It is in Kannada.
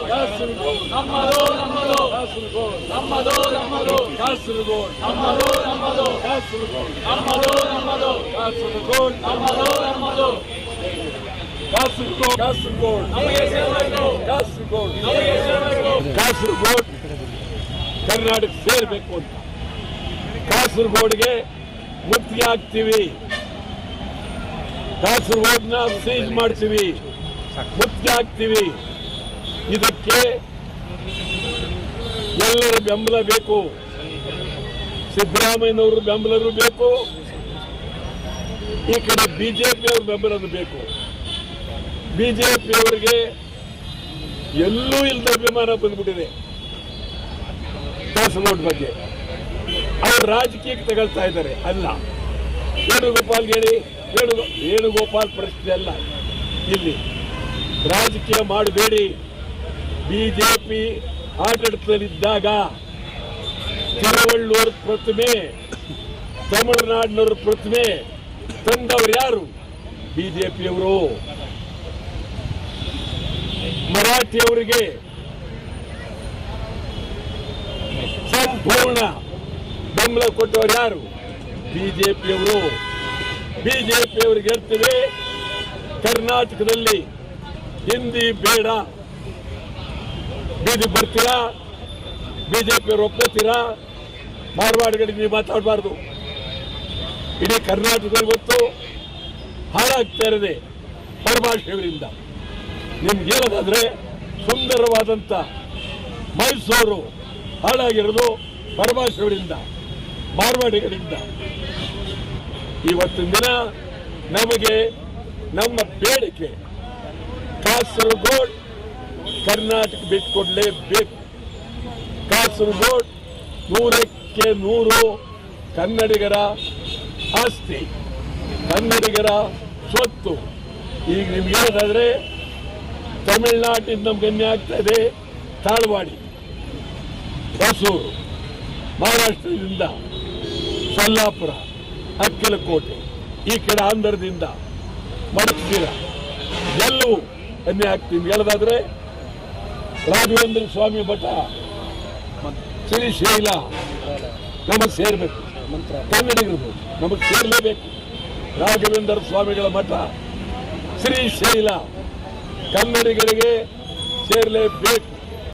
ಕಾಸರಗೋಡು ನಮ್ಮದು ನಮ್ಮದು ಕಾಸರಗೋಡು ನಮ್ಮದು ನಮ್ಮದು ಕಾಸರಗೋಡು ನಮ್ಮದು ನಮ್ಮದು ಕಾಸರಗೋಡು ನಮ್ಮದು ನಮ್ಮದು ಕಾಸರಗೋಡು ನಮ್ಮದು ನಮ್ಮದು ಕಾಸರಗೋಡು ಕಾಸರಗೋಡು ನಮಗೆ ಸೇರಬೇಕು ಕಾಸರಗೋಡು ನಮಗೆ ಸೇರಬೇಕು ಕಾಸರಗೋಡು ಕರ್ನಾಟಕ ಸೇರಬೇಕು ಅಂತ ಕಾಸರಗೋಡಿಗೆ ಮುತ್ತಿಗೆ ಹಾಕ್ತೀವಿ ಕಾಸರಗೋಡನ್ನ ಸೀಜ್ ಮಾಡ್ತೀವಿ ಮುತ್ತಿಗೆ ಹಾಕ್ತೀವಿ ಇದಕ್ಕೆ ಎಲ್ಲರ ಬೆಂಬಲ ಬೇಕು ಸಿದ್ದರಾಮಯ್ಯನವರು ಬೆಂಬಲರು ಬೇಕು ಈ ಕಡೆ ಬಿಜೆಪಿಯವ್ರ ಬೆಂಬಲರು ಬೇಕು ಬಿಜೆಪಿಯವರಿಗೆ ಎಲ್ಲೂ ಇಲ್ಲದ ಅಭಿಮಾನ ಬಂದ್ಬಿಟ್ಟಿದೆ ಕಾಸರಗೋಡು ಬಗ್ಗೆ ಅವರು ರಾಜಕೀಯಕ್ಕೆ ತಗೊಳ್ತಾ ಇದ್ದಾರೆ ಅಲ್ಲ ವೇಣುಗೋಪಾಲ್ ಹೇಳಿ ವೇಣುಗೋಪಾಲ್ ಪ್ರಶ್ನೆ ಅಲ್ಲ ಇಲ್ಲಿ ರಾಜಕೀಯ ಮಾಡಬೇಡಿ ಬಿಜೆಪಿ ಆಡಳಿತದಲ್ಲಿದ್ದಾಗ ತಿರುವಳ್ಳೂರ್ ಪ್ರತಿಮೆ ತಮಿಳುನಾಡಿನವ್ರ ಪ್ರತಿಮೆ ತಂದವರು ಯಾರು ಬಿಜೆಪಿಯವರು ಮರಾಠಿಯವರಿಗೆ ಸಂಪೂರ್ಣ ಬೆಂಬಲ ಕೊಟ್ಟವರು ಯಾರು ಬಿಜೆಪಿಯವರು ಬಿಜೆಪಿಯವರಿಗೆ ಹೇಳ್ತೀವಿ ಕರ್ನಾಟಕದಲ್ಲಿ ಹಿಂದಿ ಬೇಡ ಬೀದಿ ಬರ್ತೀರಾ ಬಿಜೆಪಿಯವರು ಒಪ್ಕೋತೀರಾ ಮಾರ್ವಾಡಿಗಳಿಗೆ ನೀವು ಮಾತಾಡಬಾರ್ದು ಇಡೀ ಕರ್ನಾಟಕದಲ್ಲಿ ಇವತ್ತು ಹಾಳಾಗ್ತಾ ಇರೋದೆ ಪರಭಾಷೆಯವರಿಂದ ನಿಮ್ಗೆ ಹೇಳೋದಾದ್ರೆ ಸುಂದರವಾದಂಥ ಮೈಸೂರು ಹಾಳಾಗಿರೋದು ಪರಭಾಷೆಯವರಿಂದ ಮಾರ್ವಾಡಿಗಳಿಂದ ಇವತ್ತಿನ ದಿನ ನಮಗೆ ನಮ್ಮ ಬೇಡಿಕೆ ಕಾಸರಗೋಡು ಕರ್ನಾಟಕ ಬಿಟ್ಟುಕೊಡ್ಲೇಬೇಕು ಕಾಸರಗೋಡು 100ಕ್ಕೆ 100 ಕನ್ನಡಿಗರ ಆಸ್ತಿ ಕನ್ನಡಿಗರ ಸ್ವತ್ತು ಈಗ ನಿಮ್ಗೆ ಹೇಳೋದಾದ್ರೆ ತಮಿಳುನಾಡಿನಿಂದ ನಮ್ಗೆ ಅನ್ಯಾಯ ಆಗ್ತಾ ಇದೆ ತಾಳ್ವಾಡಿ ಹೊಸೂರು ಮಹಾರಾಷ್ಟ್ರದಿಂದ ಸೊಲ್ಲಾಪುರ ಅಕ್ಕಲಕೋಟೆ ಈ ಕಡೆ ಆಂಧ್ರದಿಂದ ಮಡಕ್ತೀರ ಎಲ್ಲವೂ ಅನ್ಯಾಯ ಆಗ್ತೀವಿ ಹೇಳೋದಾದ್ರೆ ರಾಘವೇಂದ್ರ ಸ್ವಾಮಿ ಮಠ ಶ್ರೀಶೈಲ ನಮಗೆ ಸೇರ್ಬೇಕು ಕನ್ನಡಿಗರು ನಮಗೆ ಸೇರ್ಲೇಬೇಕು ರಾಘವೇಂದ್ರ ಸ್ವಾಮಿಗಳ ಮಠ ಶ್ರೀಶೈಲ ಕನ್ನಡಿಗರಿಗೆ ಸೇರ್ಲೇಬೇಕು